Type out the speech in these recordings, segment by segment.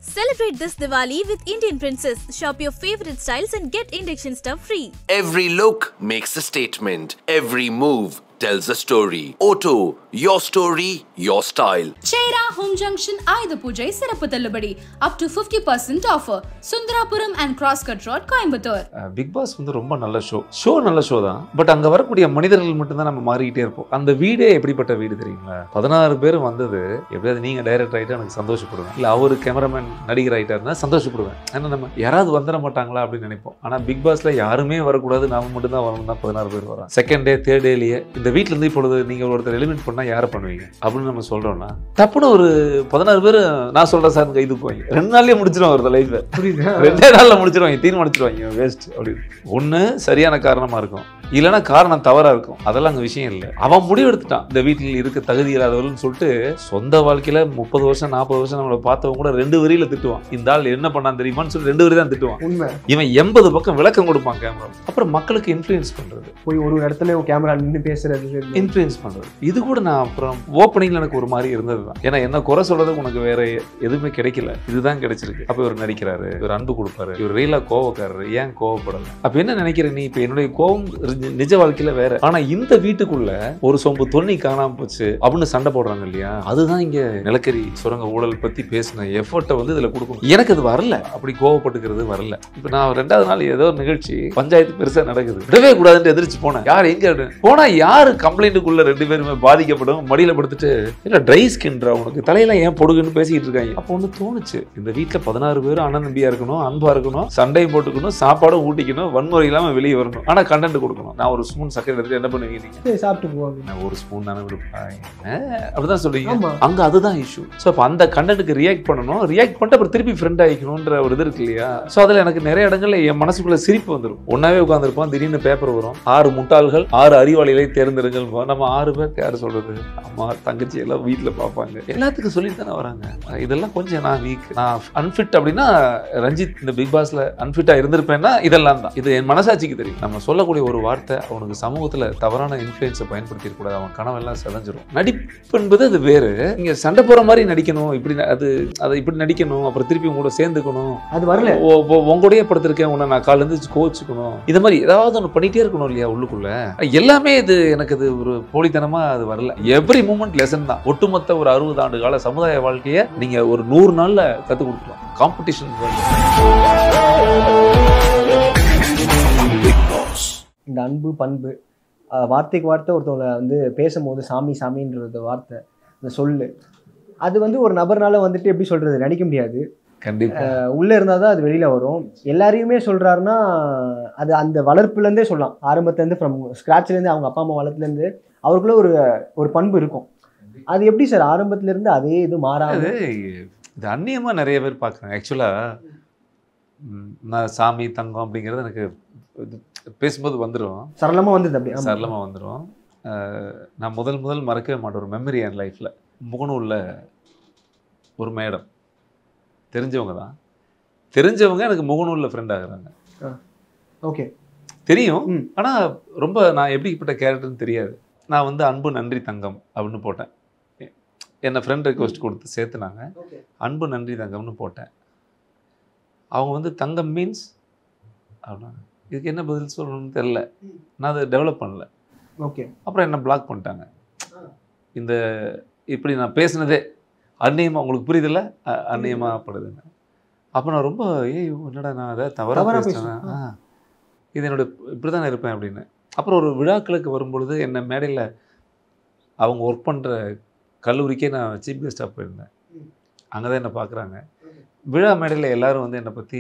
Celebrate this Diwali with Indian Princess. Shop your favorite styles and get induction stuff free. Every look makes a statement. Every move tells a story. Auto, your story, your style. Cheira Home Junction Ayudha Pujai Sirappu Tallubadi up to 50% offer. Sundarapuram and Crosscut Road, Coimbatore. Big boss வந்து ரொம்ப நல்ல show நல்ல show தான். But அங்கே வரக்கூடிய மனிதர்கள் மட்டும்தான் நம்ம மாறிக்கிட்டே இருப்போம். அந்த வீடே எப்படிப்பட்ட வீடு தெரியுங்களா? 16 பேர் வந்தது எப்படியாவது நீங்கள் டைரக்டர் ஆகிட்டா எனக்கு சந்தோஷப்படுவேன், இல்லை அவரு கேமராமேன் நடிகர் ஆகிட்டாருன்னா சந்தோஷப்படுவேன். ஏன்னா நம்ம யாராவது வந்துட மாட்டாங்களா அப்படின்னு நினைப்போம். ஆனால் பிக் பாஸ்ல யாருமே வரக்கூடாது, நாம மட்டும் தான் வரணும் தான் 16 பேர் வரோம். செகண்ட் டே தேர்ட் டேலேயே இந்த வீட்டில் இருந்து இப்பொழுது நீங்கள் ஒருத்தர் எலிமெண்ட் பண்ணால் யாரை பண்ணுவீங்க அப்படின்னு நம்ம சொல்கிறோம்னா தப்புன்னு ஒரு 16 பேர் நான் சொல்கிறேன் சார் கைது போய் 2 நாள்லேயே முடிச்சிடும் ஒரு லைஃபை. புரியுது, 2 நாளில் முடிச்சிடுவாங்க, தீர்மானிச்சிடுவாங்க வேஸ்ட் அப்படின்னு. ஒன்று சரியான காரணமாக இருக்கும், இல்லைன்னா காரணம் தவறாக இருக்கும். அதெல்லாம் அங்கே விஷயம் இல்லை. அவன் முடிவு எடுத்துட்டான் இந்த வீட்டில் இருக்க தகுதி இல்லாதவர்கள்னு சொல்லிட்டு சொந்த வாழ்க்கையில் 30 வருஷம் 40 வருஷம் நம்மளை பார்த்தவங்க கூட 2 வரியில் திட்டுவான். இந்த ஆள் என்ன பண்ணான்னு தெரியுமான்னு சொல்லி 2 வரி தான் திட்டுவான். உண்மை. இவன் 80 பக்கம் விளக்கம் கொடுப்பான் கேமரா. அப்புறம் மக்களுக்கு இன்ஃப்ளூயன்ஸ் பண்ணுறது, போய் ஒரு இடத்துல கேமரா நின்று பேசுறது, இன்ஃப்ளூயன்ஸ் பண்ணுறது. இது கூட நான் அப்புறம் ஓப்பனிங்கில் எனக்கு ஒரு மாதிரி இருந்தது தான். ஏன்னா என்ன குறை சொல்றதுக்கு உனக்கு வேற எதுவுமே கிடைக்கல, இதுதான் கிடைச்சிருக்கு. அப்போ இவர் நடிக்கிறாரு, இவர் அன்பு கொடுப்பாரு, இவர் ரீலா கோவக்காரரு, ஏன் கோவப்படலை? அப்போ என்ன நினைக்கிற நீ? இப்போ என்னுடைய கோவம் நிஜ வாழ்க்கையில வேற. ஆனா இந்த வீட்டுக்குள்ள ஒரு சொம்பு தொண்ணி காணாம போச்சு அப்படின்னு சண்டை போடுறாங்க இல்லையா? அதுதான் இங்க நிலக்கரி சுரங்க ஊழல் பத்தி பேசின எஃபர்ட்டை வந்து இதுல கொடுக்கணும். எனக்கு அது வரல, அப்படி கோவப்பட்டுக்கிறது வரல. இப்ப நான் 2வது நாள் ஏதோ ஒரு நிகழ்ச்சி பஞ்சாயத்து பெருசா நடக்குது, விடவே கூடாதுன்னு எதிர்த்து போனேன். யார் எங்க போனா யாரு கம்ப்ளைண்ட்டுக்குள்ள 2 பேருமே பாதிக்கப்படும். மடியில படுத்துட்டு இல்ல ட்ரை ஸ்கின்றா உனக்கு தலையெல்லாம் ஏன் பொடுகுன்னு பேசிக்கிட்டு இருக்காங்க. அப்போ ஒண்ணு தோணுச்சு, இந்த வீட்டுல 16 பேரும் அண்ணன் தம்பியா இருக்கணும், அன்பா இருக்கணும், சண்டையும் போட்டுக்கணும், சாப்பாடும் ஊட்டிக்கணும், வன்முறை இல்லாம வெளியே வரணும், ஆனா கண்டென்ட் கொடுக்கணும். நான் ஒரு ஸ்பூன் சக்கரை எடுத்து என்ன பண்ணுவீங்க நீங்க? சாப்பிட்டு போவாங்க. நான் ஒரு ஸ்பூன் தானே விடுப்பாங்க அப்படிதான் சொல்றீங்க. அங்க அதுதான் இஷ்யூ. ஸோ அப்போ அந்த கண்டென்ட்டுக்கு ரியாக்ட் பண்ணணும், ரியாக்ட் பண்ணிட்டு அப்புறம் திருப்பி ஃப்ரெண்ட் ஆகிக்கணும்ன்ற ஒரு இது இருக்கு இல்லையா? ஸோ அதில் எனக்கு நிறைய இடங்கள்ல என் மனசுக்குள்ள சிரிப்பு வந்துடும். ஒன்னாவே உட்காந்துருப்போம், திடீர்னு பேப்பர் வரும், 6 முட்டாள்கள் 6 அறிவாளிகளை தேர்ந்தெடுங்கள். நம்ம 6 பேருக்கு யாரு சொல்றது? அம்மா தங்கச்சி எல்லாம் வீட்டில் பார்ப்பாங்க, எல்லாத்துக்கும் சொல்லிட்டு தானே வராங்க. இதெல்லாம் கொஞ்சம் நான் வீக், நான் அன்ஃபிட் அப்படின்னா ரஞ்சித் இந்த பிக் பாஸ்ல அன்ஃபிட்டா இருந்திருப்பேன்னா இதெல்லாம் தான். இது என் மனசாட்சிக்கு தெரியும். நம்ம சொல்லக்கூடிய ஒரு வார்த்தை அவனுக்கு சமூகத்துல தவறான இன்ஃப்ளூயன்ஸை பயன்படுத்தி கூடாது, அவன் கனவெல்லாம் செதஞ்சிரும். நடிப்பு என்பது அது வேறு. நீங்க சண்டை போற மாதிரி நடிக்கணும், இப்படி அதை இப்படி நடிக்கணும், அப்புறம் திருப்பி உங்களோட சேர்ந்துக்கணும், அது வரல. உங்களுடைய படுத்திருக்கேன், உன்னை நான் கால இருந்து கோச்சுக்கணும், இது மாதிரி ஏதாவது ஒன்று பண்ணிட்டே இருக்கணும் இல்லையா உள்ளுக்குள்ள. எல்லாமே இது எனக்கு அது ஒரு போலித்தனமா அது வரல. எவ்ரி மூமெண்ட் லெசன் தான். ஒட்டுமொத்த ஒரு 60 ஆண்டு கால சமுதாய வாழ்க்கையை நீங்க ஒரு 100 நாள்ல கற்றுக் கொடுக்கலாம். காம்படிஷன் இந்த அன்பு பண்பு வார்த்தைக்கு வார்த்தை ஒருத்தவங்களை வந்து பேசும்போது சாமி சாமின்றது வார்த்தை, இந்த சொல்லு, அது வந்து ஒரு நபர்னால வந்துட்டு எப்படி சொல்றது, நடிக்க முடியாது. கண்டிப்பா உள்ள இருந்தால் தான் அது வெளியில வரும். எல்லாரையுமே சொல்றாருன்னா அது அந்த வளர்ப்புலேருந்தே சொல்லலாம். ஆரம்பத்துலேருந்து ஃப்ரம் ஸ்க்ராட்ச்லேருந்து அவங்க அப்பா அம்மா வளர்த்துலேருந்து அவருக்குள்ள ஒரு பண்பு இருக்கும். அது எப்படி சார் ஆரம்பத்துலேருந்து அதே இது மாறாது? இது அந்நியமா நிறைய பேர் பார்க்குறாங்க. ஆக்சுவலா நான் சாமி தங்கம் அப்படிங்கிறது எனக்கு பேசும்போது வந்துடும், சரளமாக வந்தது. அப்படி சரளமாக வந்துடும். நான் முதல் மறக்கவே மாட்டேன் ஒரு மெமரி என் லைஃப்பில். முகநூலில் ஒரு மேடம், தெரிஞ்சவங்க தான், தெரிஞ்சவங்க எனக்கு முகநூலில் ஃப்ரெண்ட் ஆகுறாங்க. ஓகே, தெரியும், ஆனால் ரொம்ப நான் எப்படிப்பட்ட கேரக்டர்னு தெரியாது. நான் வந்து அன்பு நன்றி தங்கம் அப்படின்னு போட்டேன். என்னை ஃப்ரெண்ட் ரெக்வஸ்ட் கொடுத்து சேர்த்துனாங்க, அன்பு நன்றி தங்கம்னு போட்டேன். அவங்க வந்து தங்கம் மீன்ஸ் அப்படின்னா இதுக்கு என்ன பதில் சொல்லணும்னு தெரில, நான் அதை டெவலப் பண்ணல. ஓகே, அப்புறம் என்ன பிளாக் பண்ணிட்டாங்க. இந்த இப்படி நான் பேசுனதே அந்நியமாக உங்களுக்கு புரியுதில்ல, அந்நியமாக படுதுங்க. அப்போ நான் ரொம்ப என்னடா நான் அதை தவறாக பேசுகிறேன், இது என்னோட இப்படி தான் இருப்பேன் அப்படின்னு. அப்புறம் ஒரு விழாக்களுக்கு வரும்பொழுது என்னை மேடையில் அவங்க ஒர்க் பண்ணுற கல்லூரிக்கே நான் சீஃப் கெஸ்ட்டாக போயிருந்தேன். அங்கே தான் என்னை பார்க்குறாங்க. விழா மேடையில் எல்லோரும் வந்து என்னை பற்றி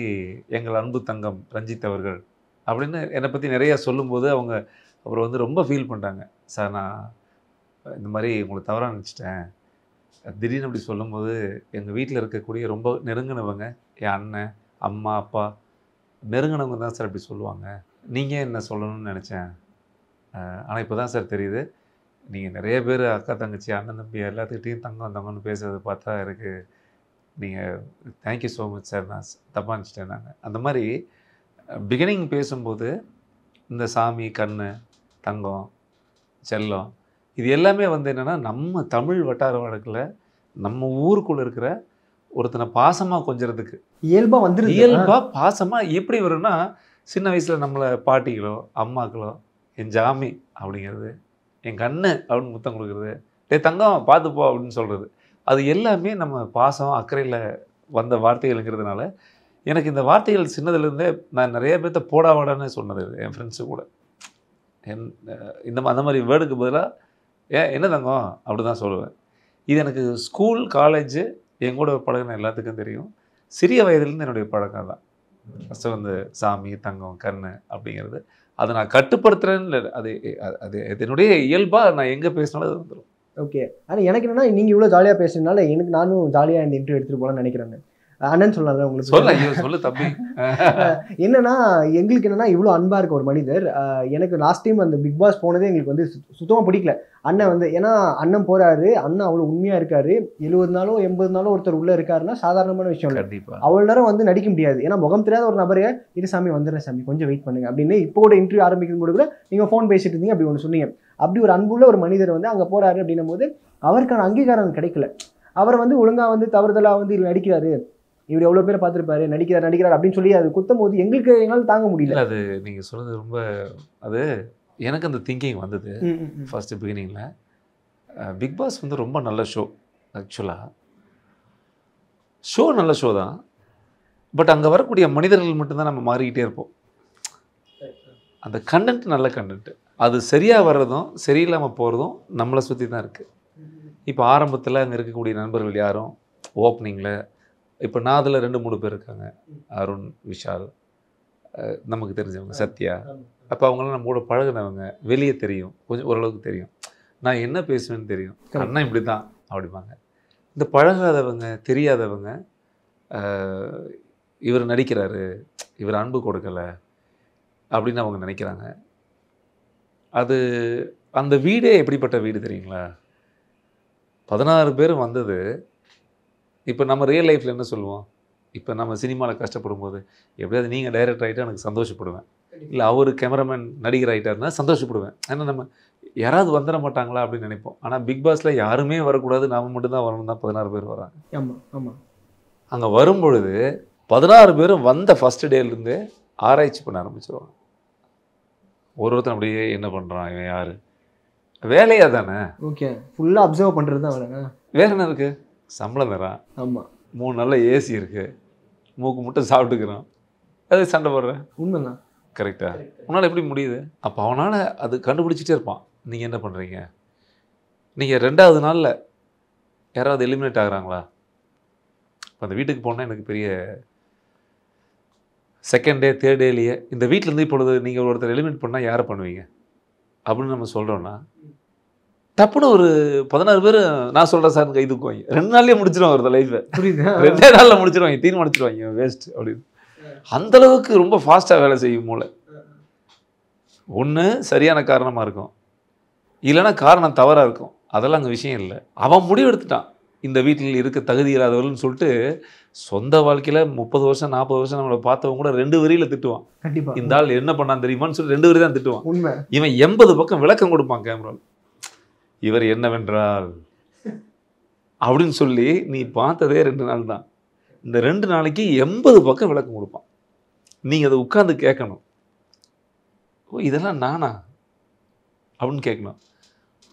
எங்கள் அன்பு தங்கம் ரஞ்சித் அவர்கள் அப்படின்னு என்னை பற்றி நிறையா சொல்லும்போது அவங்க அப்புறம் வந்து ரொம்ப ஃபீல் பண்ணுறாங்க. சார் நான் இந்த மாதிரி உங்களை தவறாக நினச்சிட்டேன், திடீர்னு அப்படி சொல்லும்போது எங்கள் வீட்டில் இருக்கக்கூடிய ரொம்ப நெருங்கினவங்க, என் அண்ணன் அம்மா அப்பா நெருங்கினவங்க தான் சார் அப்படி சொல்லுவாங்க, நீங்கள் என்ன சொல்லணும்னு நினச்சேன். ஆனால் இப்போ தான் சார் தெரியுது, நீங்கள் நிறைய பேர் அக்கா தங்கச்சி அண்ணன் தம்பி எல்லாத்துக்கிட்டையும் தங்கம் தங்கம்னு பேசுறது பார்த்தா இருக்குது. நீங்கள் தேங்க்யூ ஸோ மச் சார், நான் தப்பாக நினச்சிட்டேன். நாங்கள் அந்த மாதிரி பிகினிங் பேசும்போது இந்த சாமி கண்ணு தங்கம் செல்லம் இது எல்லாமே வந்து என்னென்னா நம்ம தமிழ் வட்டார வழக்கில் நம்ம ஊருக்குள்ளே இருக்கிற ஒருத்தனை பாசமாக கொஞ்சறதுக்கு இயல்பாக வந்துருது. இயல்பாக பாசமாக எப்படி வரும்னா, சின்ன வயசில் நம்மளை பாட்டிகளோ அம்மாக்களோ என் ஜாமி அப்படிங்கிறது, என் கண்ணு அப்படின்னு முத்தம் கொடுக்குறது, டேய் தங்கம் பார்த்துப்போ அப்படின்னு சொல்கிறது, அது எல்லாமே நம்ம பாசம் அக்கறையில் வந்த வார்த்தைகள்ங்கிறதுனால எனக்கு இந்த வார்த்தைகள் சின்னதுலேருந்தே நான் நிறைய பேர்த்த போடா வாடான்னு சொன்னது என் ஃப்ரெண்ட்ஸு கூட. அந்த மாதிரி வேர்டுக்கு பதிலாக என்ன தங்கம் அப்படி தான் சொல்லுவேன். இது எனக்கு ஸ்கூல் காலேஜு என் கூட பழகின எல்லாத்துக்கும் தெரியும். சிறிய வயதுலேருந்து என்னுடைய பழக்கம் தான். ஃபஸ்ட்டு வந்து சாமி தங்கம் கண்ணு அப்படிங்கிறது அதை நான் கட்டுப்படுத்துகிறேன்னு இல்லை, அது அது என்னுடைய இயல்பாக நான் எங்கே பேசினாலும் அது வந்துடும். ஓகே. ஆனால் எனக்கு என்னன்னா நீங்கள் இவ்வளோ ஜாலியாக பேசுறதுனால எனக்கு நானும் ஜாலியாக இந்த இன்டர்வியூ எடுத்துகிட்டு போகலான்னு நினைக்கிறேன். அண்ணன் சொல்லலாம் உங்களுக்கு சொல்லு தம்பி. என்னன்னா எங்களுக்கு என்னன்னா இவ்வளோ அன்பா இருக்க ஒரு மனிதர். எனக்கு லாஸ்ட் டைம் அந்த பிக் பாஸ் போனதே எங்களுக்கு வந்து சுத்தமாக பிடிக்கல. அண்ணன் வந்து ஏன்னா அண்ணன் போறாரு, அண்ணன் அவ்வளோ உண்மையா இருக்காரு. 70 நாளோ 80 நாளோ ஒருத்தர் உள்ள இருக்காருன்னா சாதாரணமான விஷயம் இல்லை. அவ்வளோ நேரம் வந்து நடிக்க முடியாது. ஏன்னா முகம் தெரியாத ஒரு நபரே இது சாமி வந்துடுறேன் சாமி கொஞ்சம் வெயிட் பண்ணுங்க அப்படின்னு இப்போ கூட இன்டர்வியூ ஆரம்பிக்கும் போது கூட நீங்கள் ஃபோன் பேசிட்டு இருந்தீங்க, அப்படி ஒன்று சொன்னீங்க. அப்படி ஒரு அன்புள்ள ஒரு மனிதர் வந்து அங்கே போறாரு அப்படின்னும் போது அவருக்கான அங்கீகாரம் கிடைக்கல. அவர் வந்து ஒழுங்கா வந்து தவறுதலாக வந்து இதில் நடிக்கிறாரு, இவர் எவ்வளோ பேரை பார்த்துருப்பாரு, நடிக்கிறார் அப்படின்னு சொல்லி அது குத்தும் போது எங்களால் தாங்க முடியல. அது நீங்கள் சொல்கிறது ரொம்ப அது எனக்கு அந்த திங்கிங் வந்தது ஃபர்ஸ்ட் பிகினிங்கில். பிக் பாஸ் வந்து ரொம்ப நல்ல ஷோ. ஆக்சுவலாக ஷோ நல்ல ஷோ தான். பட் அங்கே வரக்கூடிய மனிதர்கள் மட்டும்தான் நம்ம மாறிக்கிட்டே இருப்போம். அந்த கண்டென்ட் நல்ல கண்டென்ட், அது சரியாக வர்றதும் சரியில்லாமல் போகிறதும் நம்மளை சுற்றி தான் இருக்குது. இப்போ ஆரம்பத்தில் அங்கே இருக்கக்கூடிய நண்பர்கள் யாரும் ஓப்பனிங்கில் இப்போ நான் அதில் 2-3 பேர் இருக்காங்க. அருண், விஷால், நமக்கு தெரிஞ்சவங்க, சத்யா. அப்போ அவங்களாம் நம்ம கூட பழகினவங்க, வெளியே தெரியும், கொஞ்சம் ஓரளவுக்கு தெரியும், நான் என்ன பேசுவேன்னு தெரியும், அண்ணன் இப்படி தான் அப்படிப்பாங்க. இந்த பழகாதவங்க தெரியாதவங்க இவர் நடிக்கிறாரு, இவர் அன்பு கொடுக்கலை அப்படின்னு அவங்க நினைக்கிறாங்க. அது அந்த வீடே எப்படிப்பட்ட வீடு தெரியுங்களா? 16 பேர் வந்தது. இப்போ நம்ம ரியல் லைஃப்பில் என்ன சொல்லுவோம்? இப்போ நம்ம சினிமாவில் கஷ்டப்படும் போது எப்படியாவது நீங்கள் டைரக்டர் ஆகிட்டா எனக்கு சந்தோஷப்படுவேன், இல்லை அவர் கேமராமேன் நடிகர் ஆகிட்டாருன்னா சந்தோஷப்படுவேன். ஏன்னா நம்ம யாராவது வந்துட மாட்டாங்களா அப்படின்னு நினைப்போம். ஆனால் பிக் பாஸில் யாருமே வரக்கூடாது, நாம் மட்டும்தான் வரணும் தான் 16 பேர் வராங்க. ஆமாம் ஆமாம். அங்கே வரும்பொழுது 16 பேரும் வந்த ஃபஸ்ட்டு டேலேருந்தே ஆராய்ச்சி பண்ண ஆரம்பிச்சிருவாங்க. ஒருத்தன் அப்படியே என்ன பண்ணுறான், இவன் யார், வேலையாக தானே. ஓகே. ஃபுல்லாக அப்சர்வ் பண்ணுறது தான் வேலைங்க. வேறு என்ன இருக்குது? சம்பளம் தரான். ஆமாம். 3 நாளில் ஏசி இருக்குது, மூக்கு முட்டை சாப்பிட்டுக்கிறான், அது சண்டை போடுறேன். உண்மைதான். கரெக்டாக? உன்னால் எப்படி முடியுது? அப்போ அவனால் அது கண்டுபிடிச்சிட்டே இருப்பான். நீங்கள் என்ன பண்ணுறீங்க, நீங்கள் 2வது நாளில் யாராவது எலிமினேட் ஆகுறாங்களா? இப்போ அந்த வீட்டுக்கு போனால் எனக்கு பெரிய செகண்ட் டே 3rd டேலேயே இந்த வீட்டிலேருந்து இப்பொழுது நீங்கள் ஒருத்தர் எலிமினேட் பண்ணால் யாரை பண்ணுவீங்க அப்படின்னு நம்ம சொல்கிறோன்னா தப்புன்னு ஒரு 16 பேர் நான் சொல்கிறேன் சார் கை தூக்குவாங்க. 2 நாள்லேயே முடிச்சிடுவாங்க ஒரு லைஃபை. புரியுது. 2 நாளில் முடிச்சிடுவாங்க, தீர்மானிச்சிடுவாங்க வேஸ்ட் அப்படின்னு. அந்தளவுக்கு ரொம்ப ஃபாஸ்ட்டாக வேலை செய்யும் மூளை. ஒன்று சரியான காரணமாக இருக்கும், இல்லைன்னா காரணம் தவறாக இருக்கும். அதெல்லாம் அங்கே விஷயம் இல்லை. அவன் முடிவு எடுத்துட்டான் இந்த வீட்டில் இருக்க தகுதி இல்லாதவர்கள்னு சொல்லிட்டு. சொந்த வாழ்க்கையில் 30 வருஷம் 40 வருஷம் நம்மளை பார்த்தவங்க கூட 2 வரியில் திட்டுவான். கண்டிப்பாக இந்த ஆள் என்ன பண்ணான்னு தெரியுமான்னு சொல்லி 2 வரி தான் திட்டுவான். உண்மை. இவன் 80 பக்கம் விளக்கம் கொடுப்பான் கேமராவில். இவர் என்னவென்றால் அப்படின்னு சொல்லி நீ பார்த்ததே 2 நாள் தான். இந்த 2 நாளைக்கு 80 பக்கம் விளக்கம் கொடுப்பான். நீங்கள் அதை உட்காந்து கேட்கணும். ஓ இதெல்லாம் நானா அப்படின்னு கேட்கணும்.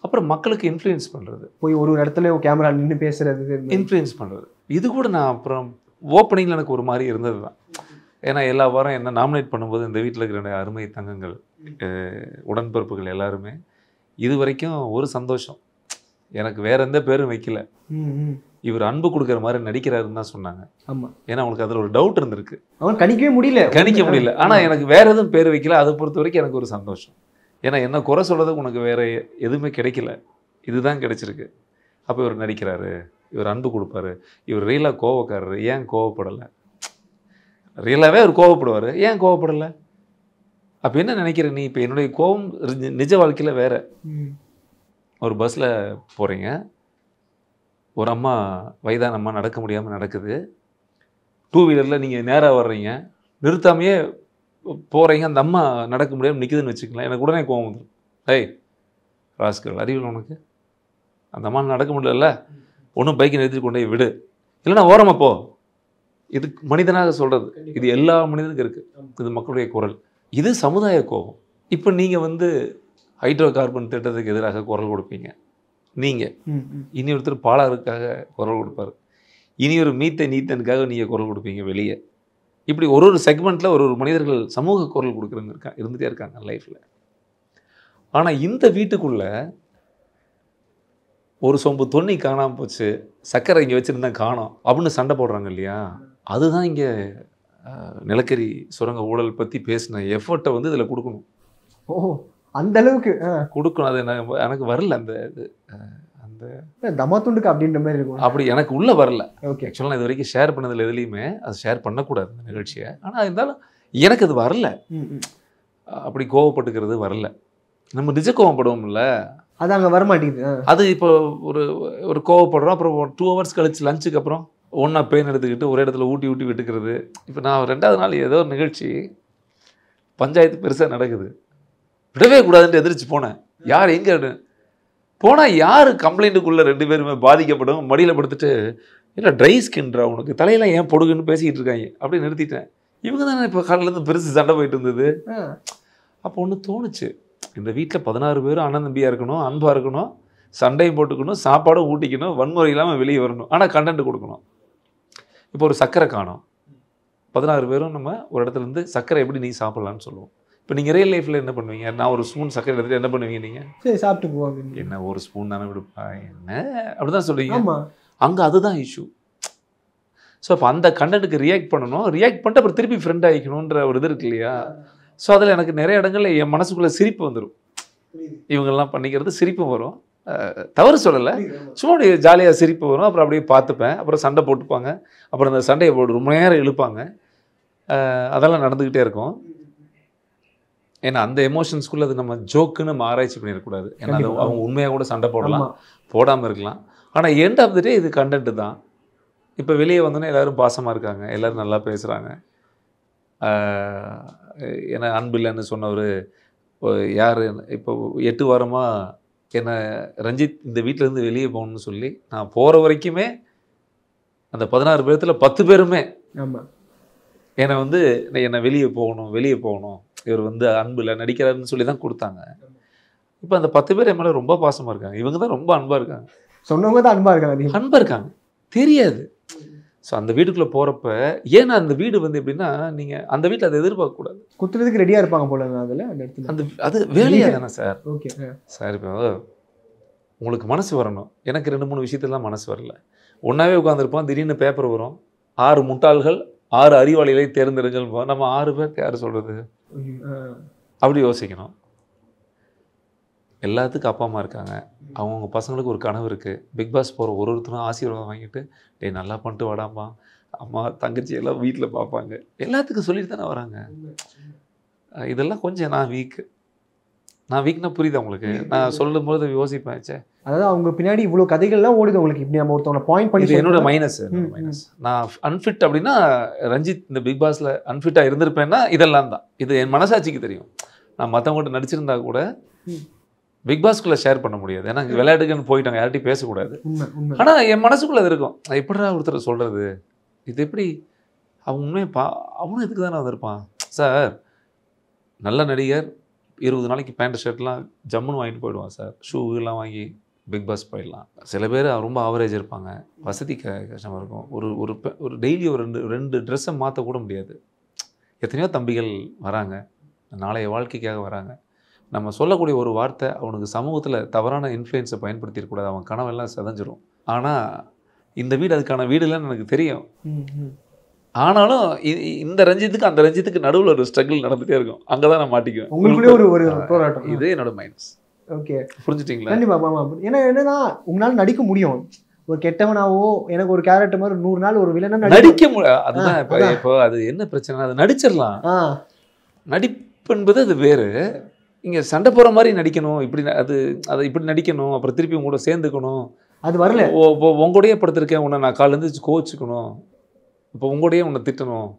அப்புறம் மக்களுக்கு இன்ஃப்ளூயன்ஸ் பண்ணுறது, போய் ஒரு இடத்துல கேமரா நின்று பேசுறது, இன்ஃப்ளூயன்ஸ் பண்ணுறது. இது கூட நான் அப்புறம் ஓப்பனிங்கில் எனக்கு ஒரு மாதிரி இருந்தது தான். ஏன்னா எல்லா வாரம் என்ன நாமினேட் பண்ணும்போது இந்த வீட்டில் இருக்கிற அருமை தங்கங்கள் உடன்பிறப்புகள் எல்லாருமே இது வரைக்கும் ஒரு சந்தோஷம், எனக்கு வேற எந்த பேரும் வைக்கல, இவர் அன்பு கொடுக்குற மாதிரி நடிக்கிறாருன்னு தான் சொன்னாங்க. ஆமாம். ஏன்னா அவங்களுக்கு அதில் ஒரு டவுட் இருந்திருக்கு, அவன் கணிக்க முடியல. ஆனால் எனக்கு வேற எதுவும் பேர் வைக்கல. அதை பொறுத்த வரைக்கும் எனக்கு ஒரு சந்தோஷம். ஏன்னா என்ன குறை சொல்கிறதுக்கு உனக்கு வேற எதுவுமே கிடைக்கல, இதுதான் கிடைச்சிருக்கு. அப்போ இவர் நடிக்கிறாரு, இவர் அன்பு கொடுப்பாரு, இவர் ரியலாக கோவக்காரரு, ஏன் கோவப்படலை? ரியலாகவே அவர் கோவப்படுவார், ஏன் கோவப்படலை? அப்போ என்ன நினைக்கிற நீ? இப்போ என்னுடைய கோவம் நிஜ வாழ்க்கையில் வேறு. ஒரு பஸ்ஸில் போகிறீங்க, ஒரு அம்மா வயதான அம்மா நடக்க முடியாமல் நடக்குது, 2 வீலரில் நீங்கள் நேராக வர்றீங்க, நிறுத்தாமையே போகிறீங்க, அந்த அம்மா நடக்க முடியாமல் நிற்குதுன்னு வச்சுக்கலாம், எனக்கு உடனே கோவம் வந்துடும். டேய் ராஸ்கல் அறிவில் உனக்கு, அந்த அம்மா நடக்க முடியல, ஒன்றும் பைக்கை நிறுத்தி கொண்டே விடு, இல்லைன்னா ஓரமாக போ. இது மனிதனாக சொல்கிறது, இது எல்லா மனிதனுக்கும் இருக்குது. இது மக்களுடைய குரல், இது சமுதாய கோபம். இப்போ நீங்கள் வந்து ஹைட்ரோ கார்பன் திட்டத்துக்கு எதிராக குரல் கொடுப்பீங்க, நீங்கள் இனி ஒருத்தர் பாலாருக்காக குரல் கொடுப்பார், இனி ஒரு நீத்தனுக்காக நீங்கள் குரல் கொடுப்பீங்க வெளியே. இப்படி ஒரு ஒரு செக்மெண்ட்டில் ஒரு ஒரு மனிதர்கள் சமூக குரல் கொடுக்குறவங்க இருந்துகிட்டே இருக்காங்க லைஃப்பில். ஆனால் இந்த வீட்டுக்குள்ளே ஒரு சொம்பு தொண்ணி காணாமல் போச்சு, சர்க்கரை இங்கே வச்சுருந்தா காணோம் அப்படின்னு சண்டை போடுறாங்க இல்லையா? அதுதான் இங்கே நிலக்கரி சுரங்க ஊழல் பற்றி பேசின எஃபர்ட்டை வந்து இதில் கொடுக்கணும். ஓ, அந்த அளவுக்கு கொடுக்கணும். அது எனக்கு வரல அந்த இது, அந்த தமாத்துண்டுக்கு அப்படின்ற மாதிரி இருக்கும். அப்படி எனக்கு உள்ளே வரல. ஓகே, ஆக்சுவலாக இது வரைக்கும் ஷேர் பண்ணதில் எதுலேயுமே அது ஷேர் பண்ணக்கூடாது இந்த நிகழ்ச்சியை. ஆனால் இருந்தாலும் எனக்கு அது வரல, அப்படி கோவப்பட்டுக்கிறது வரல. நம்ம நிஜ கோவப்படுவோம்ல, அது அங்கே வரமாட்டேங்குது. அது இப்போ ஒரு ஒரு கோவப்படுறோம், அப்புறம் 2 hours கழிச்சு லஞ்சுக்கு அப்புறம் ஒன்றா பெயின் எடுத்துக்கிட்டு ஒரே இடத்துல ஊட்டி ஊட்டி விட்டுக்கிறது. இப்போ நான் 2வது நாள் ஏதோ ஒரு நிகழ்ச்சி பஞ்சாயத்து பெருசாக நடக்குது, விடவே கூடாதுன்ட்டு எதிர்த்து போனேன். யார் எங்கே போனால் யார் கம்ப்ளைண்ட்டுக்குள்ளே 2 பேருமே பாதிக்கப்படும், மடியில் படுத்துட்டு இல்லை ட்ரை ஸ்கின்ரா உனக்கு தலையெல்லாம் ஏன் பொடுகுன்னு பேசிக்கிட்டு இருக்காங்க, அப்படி நிறுத்திட்டேன். இவங்க தானே இப்போ காலையிலேருந்து பெருசு சண்டை போயிட்டு இருந்தது. அப்போ ஒன்று தோணுச்சு, இந்த வீட்டில் 16 பேரும் அண்ணன் தம்பியாக இருக்கணும், அன்பாக இருக்கணும், சண்டையும் போட்டுக்கணும், சாப்பாடும் ஊட்டிக்கணும், வன்முறை இல்லாமல் வெளியே வரணும், ஆனால் கண்டென்ட் கொடுக்கணும். இப்போ ஒரு சர்க்கரை காணும், 16 பேரும் நம்ம ஒரு இடத்துல இருந்து சர்க்கரை எப்படி நீ சாப்பிட்லான்னு சொல்லுவோம். இப்போ நீங்கள் ரியல் லைஃப்பில் என்ன பண்ணுவீங்க? நான் ஒரு ஸ்பூன் சர்க்கரை எடுத்துகிட்டு என்ன பண்ணுவீங்க நீங்கள்? சரி சாப்பிட்டு போவாங்க, என்ன ஒரு ஸ்பூன் தானே விடுப்பா என்ன அப்படி தான் சொல்லுவீங்க. அங்கே அதுதான் இஷ்யூ. ஸோ அப்போ அந்த கண்டென்ட்டுக்கு ரியாக்ட் பண்ணணும், ரியாக்ட் பண்ணிட்டு அப்புறம் திருப்பி ஃப்ரெண்ட் ஆகிக்கணுன்ற ஒரு இது இருக்கு இல்லையா? ஸோ அதில் எனக்கு நிறைய இடங்களில் என் மனசுக்குள்ளே சிரிப்பு வந்துடும். இவங்கெல்லாம் பண்ணிக்கிறது சிரிப்பு வரும், தவறு சொல்லலை, சும்மா அப்படியே ஜாலியாக சிரிப்பு வரும். அப்புறம் அப்படியே பார்த்துப்பேன், அப்புறம் சண்டை போட்டுப்பாங்க, அப்புறம் அந்த சண்டையை போட்டு ரொம்ப நேரம் இழுப்பாங்க. அதெல்லாம் நடந்துக்கிட்டே இருக்கும். ஏன்னா அந்த எமோஷன்ஸ்குள்ளே அது நம்ம ஜோக்குன்னு நம்ம ஆராய்ச்சி பண்ணிடக்கூடாது. ஏன்னா அது அவங்க உண்மையாக கூட சண்டை போடலாம், போடாமல் இருக்கலாம். ஆனால் எண்ட் ஆஃப் த டே இது கண்டென்ட்டு தான். இப்போ வெளியே வந்தோன்னே எல்லோரும் பாசமாக இருக்காங்க, எல்லோரும் நல்லா பேசுகிறாங்க. ஏன்னா அன்பில்லைன்னு சொன்னவர் யார், இப்போ 8 வாரமாக என்னை ரஞ்சித் இந்த வீட்டிலேருந்து வெளியே போகணுன்னு சொல்லி நான் போகிற வரைக்குமே அந்த 16 பேர்த்தில் 10 பேருமே என்னை வந்து என்னை வெளியே போகணும் இவர் வந்து அன்பில் நடிக்கிறாருன்னு சொல்லி தான் கொடுத்தாங்க. இப்போ அந்த 10 பேர் என் மேலே ரொம்ப பாசமாக இருக்காங்க. இவங்க தான் ரொம்ப அன்பாக இருக்காங்க, சொன்னவங்க தான் அன்பாக இருக்காங்க தெரியாது. ஸோ அந்த வீட்டுக்குள்ளே போகிறப்ப, ஏன்னா அந்த வீடு வந்து எப்படின்னா, நீங்கள் அந்த வீட்டில் அதை எதிர்பார்க்கக்கூடாது, குத்துறதுக்கு ரெடியாக இருப்பாங்க போல அதில் அந்த இடத்துல. அது வேலையாக தானே சார்? ஓகே சார், இப்போ உங்களுக்கு மனசு வரணும். எனக்கு 2-3 விஷயத்துலாம் மனசு வரல. ஒன்றாவே உட்காந்துருப்போம், திடீர்னு பேப்பர் வரும், 6 முட்டாள்கள் 6 அறிவாளிகளை தேர்ந்தெடுங்கள். நம்ம 6 பேருக்கு யார் சொல்கிறது? அப்படி யோசிக்கணும். எல்லாத்துக்கும் அப்பா அம்மா இருக்காங்க, அவங்கவுங்க பசங்களுக்கு ஒரு கனவு இருக்குது. பிக் பாஸ் போகிற ஒருத்தரும் ஆசீர்வாதம் வாங்கிட்டு டேய் நல்லா பண்ணிட்டு வாடாம்மா, அம்மா தங்கச்சி எல்லாம் வீட்டில் பார்ப்பாங்க, எல்லாத்துக்கும் சொல்லிட்டு தானே வராங்க. இதெல்லாம் கொஞ்சம் நான் வீக்னா புரியுது உங்களுக்கு? நான் சொல்லும் போது யோசிப்பேன், அதாவது அவங்க பின்னாடி இவ்வளோ கதைகள்லாம் ஓடுது உங்களுக்கு. இப்படி நம்ம ஒருத்தவங்க பாயிண்ட் பண்ணி என்னோட மைனஸ். நான் அன்ஃபிட் அப்படின்னா ரஞ்சித் இந்த பிக் பாஸில் அன்ஃபிட்டாக இருந்திருப்பேன்னா இதெல்லாம் தான். இது என் மனசாட்சிக்கு தெரியும். நான் மற்றவங்கள்ட்ட நடிச்சிருந்தா கூட பிக் பாஸ்குள்ளே ஷேர் பண்ண முடியாது, ஏன்னா விளையாட்டுக்குன்னு போயிட்டாங்க, யார்ட்டையும் பேசக்கூடாது. ஆனால் என் மனசுக்குள்ளே அது இருக்கும். எப்படிடா ஒருத்தர் சொல்கிறது, இது எப்படி அவங்க உண்மையை அவனும் இதுக்கு தானே வந்திருப்பான். சார் நல்ல நடிகர் 20 நாளைக்கு பேண்ட் ஷர்ட்லாம் ஜம்முன்னு வாங்கிட்டு போயிடுவான் சார், ஷூலாம் வாங்கி பிக் பாஸ் போயிடலாம். சில பேர் ரொம்ப ஆவரேஜ் இருப்பாங்க, வசதி கஷ்டமாக இருக்கும். ஒரு டெய்லி ஒரு 2 ட்ரெஸ்ஸை மாற்றக்கூட முடியாது. எத்தனையோ தம்பிகள் வராங்க, நாளைய வாழ்க்கைக்காக வராங்க. நம்ம சொல்லக்கூடிய ஒரு வார்த்தை அவனுக்கு சமூகத்தில் தவறான இன்ஃப்ளூயன்ஸை பயன்படுத்திடக்கூடாது, அவன் கனவெல்லாம் செதஞ்சிரும். ஆனால் இந்த வீடு அதுக்கான வீடு இல்லைன்னு எனக்கு தெரியும். ஆனாலும் இந்த ரஞ்சித்துக்கு அந்த ரஞ்சித்துக்கு நடுவில் ஒரு ஸ்ட்ரகிள் நடந்துகிட்டே இருக்கும். அங்கே தான் நான் மாட்டிக்குவேன். உங்களுக்குள்ளே ஒரு போராட்டம். இது என்னோட மைனஸ். ஓகே, புரிஞ்சுட்டிங்களா? கண்டிப்பாக. ஏன்னா என்னன்னா உங்களால் நடிக்க முடியும், ஒரு கெட்டவனாவோ எனக்கு ஒரு கேரக்டர் மாதிரி 100 நாள் ஒரு வில்லனா நடிக்க முடியாது. அதுதான் இப்போ அது என்ன பிரச்சனை, அது நடிச்சிடலாம். நடிப்பு என்பது அது வேறு. இங்கே சண்டை போகிற மாதிரி நடிக்கணும், இப்படி அதை இப்படி நடிக்கணும், அப்புறம் திருப்பி உங்களோட சேர்ந்துக்கணும், அது வரல. உங்களோடையே படுத்திருக்கேன், உன்னை நான் காலேருந்து கோச்சிக்கணும், இப்போ உங்களோடையே உன்னை திட்டணும்,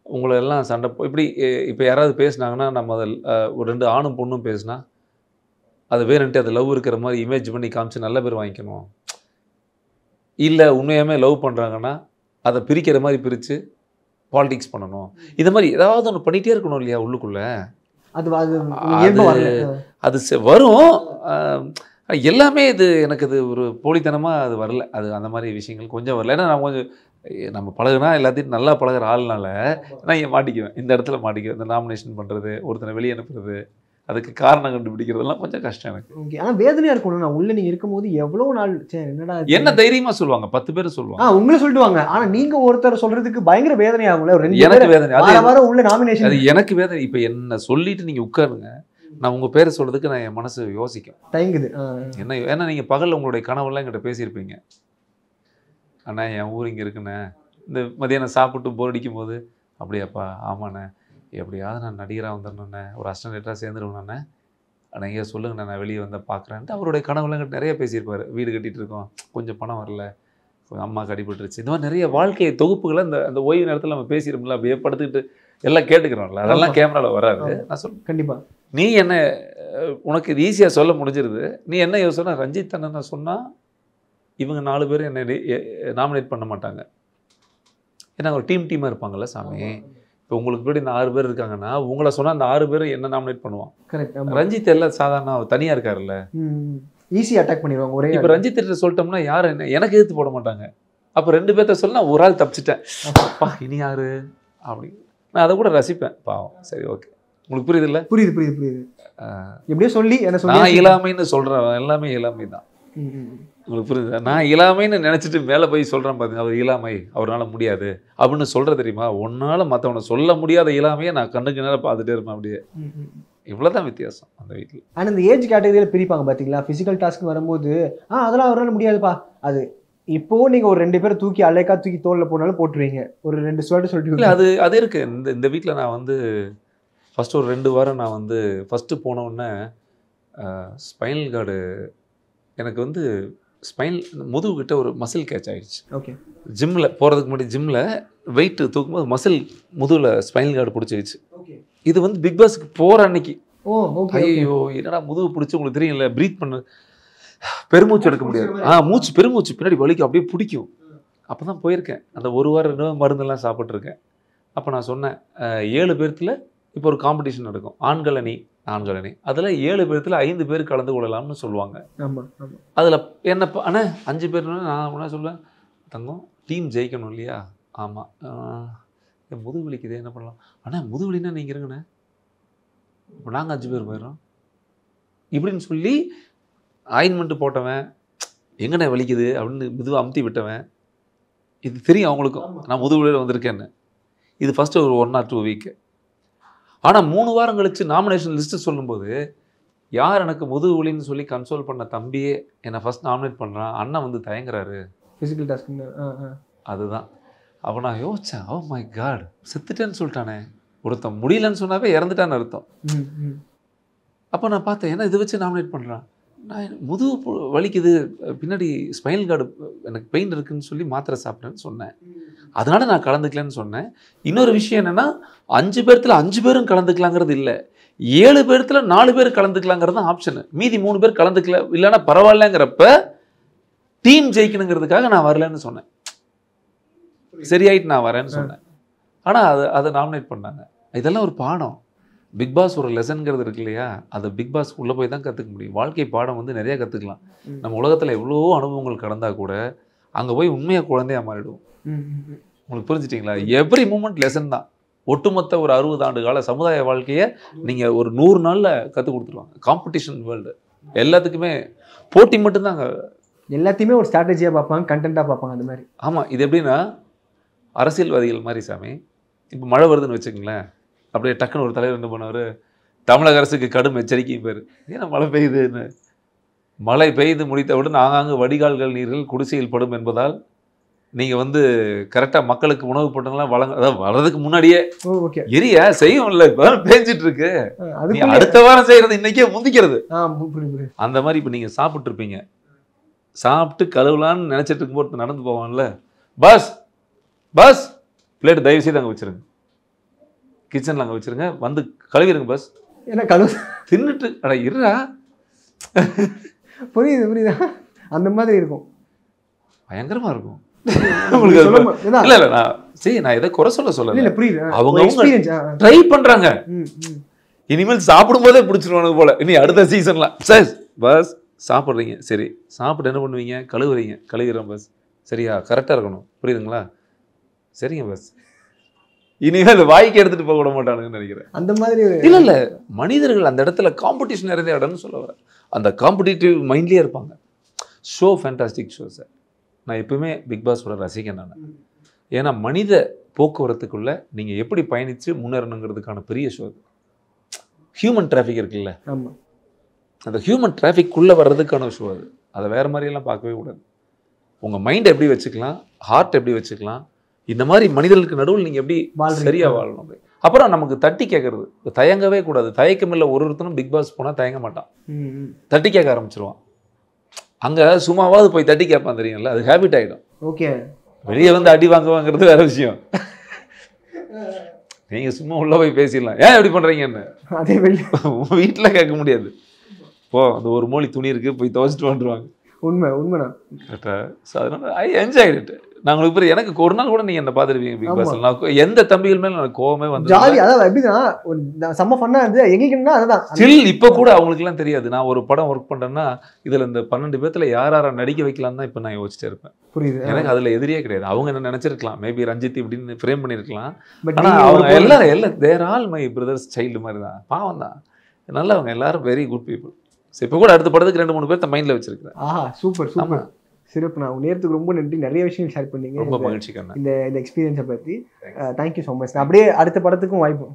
உங்களை எல்லாம் சண்டை இப்படி. இப்போ யாராவது பேசுனாங்கன்னா நம்ம அதில் ஒரு 2 ஆணும் பொண்ணும் பேசுனா அது வேணுன்ட்டு அது லவ் இருக்கிற மாதிரி இமேஜ் பண்ணி காமிச்சு நல்ல பேர் வாங்கிக்கணும். இல்லை உண்மையாமே லவ் பண்ணுறாங்கன்னா அதை பிரிக்கிற மாதிரி பிரித்து பாலிடிக்ஸ் பண்ணணும். இந்த மாதிரி ஏதாவது ஒன்று பண்ணிகிட்டே இருக்கணும் இல்லையா உள்ளுக்குள்ளே. அது வரும். எல்லாமே இது எனக்கு இது ஒரு போலித்தனமாக அது வரல. அது அந்த மாதிரி விஷயங்கள் கொஞ்சம் வரல. ஏன்னா நான் கொஞ்சம் நம்ம பழகுனா எல்லாத்தையும் நல்லா பழகிற ஆள்னால நான் மாட்டிக்குவேன். இந்த இடத்துல மாட்டிக்குவேன். இந்த நாமினேஷன் பண்ணுறது, ஒருத்தனை வெளியே அனுப்புறது, அதுக்கு காரணம் கண்டுபிடிக்கிறதெல்லாம் கொஞ்சம் கஷ்டம் எனக்கு. ஓகே. ஆனால் வேதனையாக இருக்கும். நான் உள்ள நீங்கள் இருக்கும்போது எவ்வளோ நாள் என்னடா என்ன தைரியமாக சொல்லுவாங்க, 10 பேர் சொல்லுவாங்க. உங்களை சொல்லிடுவாங்க. ஆனால் நீங்கள் ஒருத்தர் சொல்கிறதுக்கு பயங்கர வேதனையாகும்ல. எனக்கு வேதனை. அது உள்ள நாமினேஷன் அது எனக்கு வேதனை. இப்போ என்ன சொல்லிட்டு நீங்கள் உட்காருங்க, நான் உங்கள் பேரை சொல்கிறதுக்கு நான் என் மனசு யோசிக்கும், தயங்குது. என்ன ஏன்னா நீங்கள் பகலில் உங்களுடைய கனவெல்லாம் என்கிட்ட பேசியிருப்பீங்க. அண்ணா என் ஊர் இங்கே இருக்குண்ணே, இந்த மதியானம் சாப்பிட்டு போர் அடிக்கும் போது அப்படியாப்பா ஆமாண்ணே எப்படியாவது நான் நடிகராக வந்துடணுண்ணே, ஒரு அசிஸ்டன்ட் சேர்ந்துருவேண்ணே, ஆனால் எங்கேயா சொல்லுங்கண்ணே நான் வெளியே வந்து பார்க்குறேன்ட்டு அவருடைய கனவுலாம் என்கிட்ட நிறைய பேசியிருப்பார். வீடு கட்டிகிட்டு இருக்கோம், கொஞ்சம் பணம் வரல, அம்மாவுக்கு அடிபட்டுருச்சு, இந்த மாதிரி நிறைய வாழ்க்கை தொகுப்புகளை அந்த ஓய்வு நேரத்தில் நம்ம பேசிடும்ல, அப்படியே படுத்துக்கிட்டு எல்லாம் கேட்டுக்கிறோம்ல, அதெல்லாம் கேமராவில் வராது. நான் சொல்ல கண்டிப்பாக நீ என்ன உனக்கு இது ஈஸியாக சொல்ல முடிஞ்சிருது. நீ என்ன யோசனை, ரஞ்சித் அண்ணன் சொன்னால் இவங்க 4 பேரும் என்னை நாமினேட் பண்ண மாட்டாங்க. ஏன்னா ஒரு டீமாக இருப்பாங்கல்ல சாமி. இப்போ உங்களுக்கு முன்னாடி இந்த 6 பேர் இருக்காங்கன்னா உங்களை சொன்னால் அந்த 6 பேரும் என்ன நாமினேட் பண்ணுவான். கரெக்ட். ரஞ்சித் எல்லாம் சாதாரண தனியாக இருக்காருல்ல, ஈஸியாக அட்டாக் பண்ணிடுவாங்க ஒரே. இப்போ ரஞ்சித் கிட்ட சொல்லிட்டோம்னா யாரும் என்ன எனக்கு எதிர்த்து போட மாட்டாங்க. அப்போ 2 பேர்த்த சொல்ல ஒரு ஆள் தப்பிச்சிட்டேன், இனி யாரு அப்படி நான் அதை கூட ரசிப்பேன். பாவம். சரி ஓகே, உங்களுக்கு புரியுது இல்லை? புரியுது புரியுது புரியுது. எப்படியோ சொல்லி என்ன சொல்லி நான் இயலாமைன்னு சொல்கிறேன், எல்லாமே இயலாமை தான். உங்களுக்கு புரியுது? நான் இயலாமைன்னு நினச்சிட்டு மேலே போய் சொல்கிறேன் பாருங்க, அவர் இயலாமை, அவரால் முடியாது அப்படின்னு சொல்கிற தெரியுமா? ஒன்றால் மற்றவனை சொல்ல முடியாத இயலாமையை நான் கண்ணுக்கு நேரம் பார்த்துட்டே இருப்பேன் அப்படியே. இவ்வளோதான் வித்தியாசம் அந்த வீட்டில். ஆனால் இந்த ஏஜ் கேட்டகரியில் பிரிப்பாங்க பார்த்தீங்களா? ஃபிசிக்கல் டாஸ்க் வரும்போது அதெல்லாம் அவரால் முடியாதுப்பா. அது இப்போவும் நீங்கள் ஒரு 2 பேரை தூக்கி அலைக்கா தூக்கி தோளில் போனாலும் போட்டுருவீங்க. ஒரு 2 ஸ்வேர்ட்டு சொல்லிட்டு இல்லை அது இருக்குது. இந்த வீட்டில் நான் வந்து ஃபஸ்ட்டு ஒரு 2 வாரம் நான் வந்து ஃபஸ்ட்டு போனோடனே ஸ்பைனல் கார்டு எனக்கு வந்து முதுகுக்கிட்ட ஒரு மசில் கேட்ச் ஆகிடுச்சு. ஓகே. ஜிம்மில் போகிறதுக்கு முன்னாடி ஜிம்மில் வெயிட்டு தூக்கும்போது மசில் முதுகில் ஸ்பைனல் கார்டு பிடிச்சிருச்சு. இது வந்து பிக் பாஸ்க்கு போகிற அன்னைக்கு. ஐயோ என்னடா முதுகு பிடிச்சி, உங்களுக்கு தெரியும்ல, ப்ரீத் பண்ண பெருமூச்சு எடுக்க முடியாது. பெருமூச்சு பின்னாடி வலிக்கும், அப்படியே பிடிக்கும். அப்போ தான் போயிருக்கேன். அந்த 1 வாரம் மருந்தெல்லாம் சாப்பிட்ருக்கேன். அப்போ நான் சொன்னேன் 7 பேர்த்தில் இப்போ ஒரு காம்படிஷன் நடக்கும், ஆண்கள் அணி. அதில் 7 பேர்த்தில் 5 பேர் கலந்து கொள்ளலாம்னு சொல்லுவாங்க. அதில் என்ன அண்ணா 5 பேர்னா நான் என்ன சொல்லுவேன், தங்கம் டீம் ஜெயிக்கணும் இல்லையா? ஆமாம். முதுகு வலிக்குது, என்ன பண்ணலாம்? அண்ணா முதுகுலின்னா நீங்கள் இருங்கண்ணே, இப்போ நாங்கள் 5 பேர் போயிடுறோம் இப்படின்னு சொல்லி ஆயின்மெண்ட்டு போட்டவன், எங்கண்ணே வலிக்குது அப்படின்னு மெதுவாக அமுத்தி விட்டவன். இது தெரியும் அவங்களுக்கும் நான் முதுகுலியில் வந்திருக்கேன்னு. இது ஃபஸ்ட்டு ஒரு 1 or 2 வீக்கு. ஆனால் 3 வாரம் கழித்து நாமினேஷன் லிஸ்ட்டு சொல்லும்போது யார் எனக்கு முதுகுலின்னு சொல்லி கன்சோல் பண்ண தம்பியே என்னை ஃபஸ்ட் நாமினேட் பண்ணுறான், அண்ணன் வந்து தயங்குறாரு ஃபிசிக்கல் டாஸ்க். அதுதான். அப்போ நான் யோசித்தேன், ஓ மை காட், செத்துட்டேன்னு சொல்லிட்டானே. ஒருத்தன் முடியலன்னு சொன்னாவே இறந்துட்டான்னு அர்த்தம். அப்போ நான் பார்த்தேன், ஏன்னா இதை வச்சு நாமினேட் பண்ணுறான். நான் முதுகு வலிக்குது, பின்னாடி ஸ்பைனல் கார்டு எனக்கு பெயின் இருக்குதுன்னு சொல்லி மாத்திரை சாப்பிட்றேன்னு சொன்னேன். அதனால் நான் கலந்துக்கலன்னு சொன்னேன். இன்னொரு விஷயம் என்னென்னா 5 பேர்த்தில் 5 பேரும் கலந்துக்கலாங்கிறது இல்லை, 7 பேர்த்தில் 4 பேர் கலந்துக்கலாங்கிறது தான் ஆப்ஷனு. மீதி 3 பேர் கலந்துக்கல இல்லைன்னா பரவாயில்லங்கிறப்ப டீம் ஜெயிக்கணுங்கிறதுக்காக நான் வரலன்னு சொன்னேன். சரியாயிட்டு நான் வரேன்னு சொன்னேன். ஆனால் அதை நாமினேட் பண்ணாங்க. இதெல்லாம் ஒரு பாடம். பிக் பாஸ் ஒரு லெசன்கிறது இருக்கு இல்லையா, அதை பிக் பாஸ் உள்ளே போய் தான் கற்றுக்க முடியும். வாழ்க்கை பாடம் வந்து நிறையா கற்றுக்கலாம். நம்ம உலகத்தில் எவ்வளோ அனுபவங்கள் கடந்தால் கூட அங்கே போய் உண்மையாக குழந்தையாக மாறிடுவோம். உங்களுக்கு புரிஞ்சிட்டிங்களா? எவ்ரி மூமெண்ட் லெசன் தான். ஒட்டுமொத்த ஒரு 60 ஆண்டு கால சமுதாய வாழ்க்கையை நீங்கள் ஒரு 100 நாளில் கற்றுக் கொடுத்துருவாங்க. காம்படிஷன் வேர்ல்டு எல்லாத்துக்குமே போட்டி மட்டும்தாங்க. எல்லாத்தையுமே ஒரு ஸ்ட்ராட்டஜியாக பார்ப்பாங்க, கண்டென்ட்டாக பார்ப்பாங்க. அந்த மாதிரி. ஆமாம். இது எப்படின்னா அரசியல்வாதிகள் மாதிரி சாமி. இப்போ மழை வருதுன்னு வச்சுக்கோங்களேன், அப்படியே டக்குன்னு ஒரு தலைவர் என்ன பண்ணுவார், தமிழக அரசுக்கு கடும் எச்சரிக்கை பேர். ஏன்னா மழை பெய்யுதுன்னு. மழை பெய்து முடித்தவுடன் ஆங்காங்கு வடிகால்கள் நீர்கள் குடிசையில் படும் என்பதால் நீங்கள் வந்து கரெக்டாக மக்களுக்கு உணவு பட்டங்கள்லாம் அதாவது வர்றதுக்கு முன்னாடியே எரியா செய்யும்ல. இப்போ பேஞ்சிட்டு இருக்கு, அடுத்த வாரம் செய்கிறது இன்றைக்கே முந்திக்கிறது. அந்த மாதிரி இப்போ நீங்கள் சாப்பிட்ருப்பீங்க, சாப்பிட்டு கழுவலான்னு நினச்சிட்டு இருக்கும்போது நடந்து போவான்ல, பஸ் பிளேட்டு தயவு செய்து அங்கே வச்சுருங்க, கிச்சனில் அங்கே வச்சுருங்க, வந்து கழுவிடுங்க பஸ். ஏன்னா கழுவு தின்னுட்டு அட இருடா. புரியுதா? அந்த மாதிரி இருக்கும், பயங்கரமாக இருக்கும். இல்ல இல்ல நான் எதை குறை சொல்லல. இல்ல புரியுது. அவங்க ட்ரை பண்றாங்க. இனிமேல் சாப்பிடும் போதே பிடிச்சிருவானு போல. இனி அடுத்த சீசன்ல சார் பஸ் சாப்பிட்றீங்க, சரி சாப்பிட்டு என்ன பண்ணுவீங்க, கழுவுறீங்க, கழுவுறேன் பஸ், சரியா கரெக்டாக இருக்கணும், புரியுதுங்களா, சரிங்க பஸ். இனிமேல் அது வாய்க்கு எடுத்துட்டு போக விட மாட்டானுங்கன்னு நினைக்கிறேன். அந்த மாதிரி இல்லை இல்லை, மனிதர்கள் அந்த இடத்துல காம்படிஷன் நிறைய இடம்னு சொல்ல வரேன். அந்த காம்படிட்டிவ் மைண்ட்லேயே இருப்பாங்க. Show fantastic show sir. நான் எப்பவுமே பிக் பாஸோட ரசிகன் நான். ஏன்னா மனித போக்குவரத்துக்குள்ளே நீங்கள் எப்படி பயணித்து முன்னேறணுங்கிறதுக்கான பெரிய ஷோ. ஹியூமன் டிராஃபிக் இருக்குல்ல, அந்த ஹியூமன் டிராஃபிக்குள்ளே வர்றதுக்கான ஷோ அது. அதை வேறு மாதிரியெல்லாம் பார்க்கவே கூடாது. உங்கள் மைண்டை எப்படி வச்சுக்கலாம், ஹார்ட் எப்படி வச்சுக்கலாம், இந்த மாதிரி மனிதர்களுக்கு நடுவில் நீங்கள் எப்படி சரியாக வாழணும். அப்புறம் நமக்கு தட்டி கேட்கறது தயங்கவே கூடாது. தயக்கமில்லை ஒருத்தனும் பிக் பாஸ் போனால் தயங்க மாட்டான், தட்டி கேட்க ஆரம்பிச்சிருவான். அங்கே சும்மாவாவது போய் தட்டி கேட்பான் தெரியும்ல, அது ஹேபிட் ஆகிடும். ஓகே, வெளியே வந்து அடி வாங்குவாங்கிறது வேற விஷயம். நீங்கள் சும்மா உள்ளே போய் பேசிடலாம், ஏன் எப்படி பண்ணுறீங்கன்னு. அதே வீட்டில் கேட்க முடியாது. போ அந்த ஒரு மோலி துணி இருக்குது போய் துவைச்சிட்டு வந்துடுவாங்க. உண்மைதான் கரெக்டாக. ஸோ அதனால் ஐ என்ஜாய் இட். நான் உங்களுக்கு புரியுது. எனக்கு ஒரு நாள் கூட நீங்கள் என்ன பார்த்துருப்பீங்க பிக் பாஸ். நான் எந்த தம்பிகள் மேலே எனக்கு கோவமே வந்து ஜாலி. அதாவது எப்படின்னா செம்ம ஃபன்னாக இருந்தது எங்களுக்குன்னா. அதுதான் ஸ்டில் இப்போ கூட அவங்களுக்குலாம் தெரியாது. நான் ஒரு படம் ஒர்க் பண்ணுறேன்னா இதில் இந்த 12 பேர்த்தில் யார் யாரை நடிக்க வைக்கலாம் தான் இப்போ நான் யோசிச்சுட்டு இருப்பேன். புரியுது. எனக்கு அதில் எதிரியே கிடையாது. அவங்க என்ன நினச்சிருக்கலாம், மேபி ரஞ்சித் இப்படின்னு ஃப்ரேம் பண்ணியிருக்கலாம். ஆனால் அவங்க எல்லாம் தேர் ஆல் மை பிரதர்ஸ் சைல்டு மாதிரி தான். பாவம் தான், நல்லவங்க எல்லாரும், வெரி குட் பீப்புள். இப்போ கூட அடுத்த படத்துக்கு 2-3 பேர் மைண்டில் வச்சிருக்கேன். ஆஹா சூப்பர் சூப்பர் சிறப்பு. நான் நேரத்துக்கு ரொம்ப நன்றி. நிறைய விஷயம் ஷேர் பண்ணீங்க. ரொம்ப மகிழ்ச்சி இந்த எக்ஸ்பீரியன்ஸை பற்றி. Thank you so much. அப்படியே அடுத்த படத்துக்கும் வாய்ப்பு.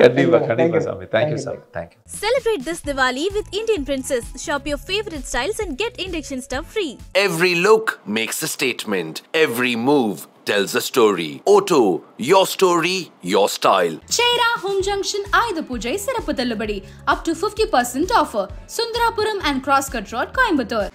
கண்டிப்பா கண்டிப்பா சாமி. தேங்க்யூ சாமி. Thank you. Celebrate this Diwali with Indian Princess. Shop your favorite styles and get induction stuff free. Every look makes a statement. Every move tells a story. Auto, your story, your style. Cheira Home Junction Ayudha Pujai சிறப்பு தள்ளுபடி. Up to 50% offer. Sundrapuram and Crosscut Road, Coimbatore.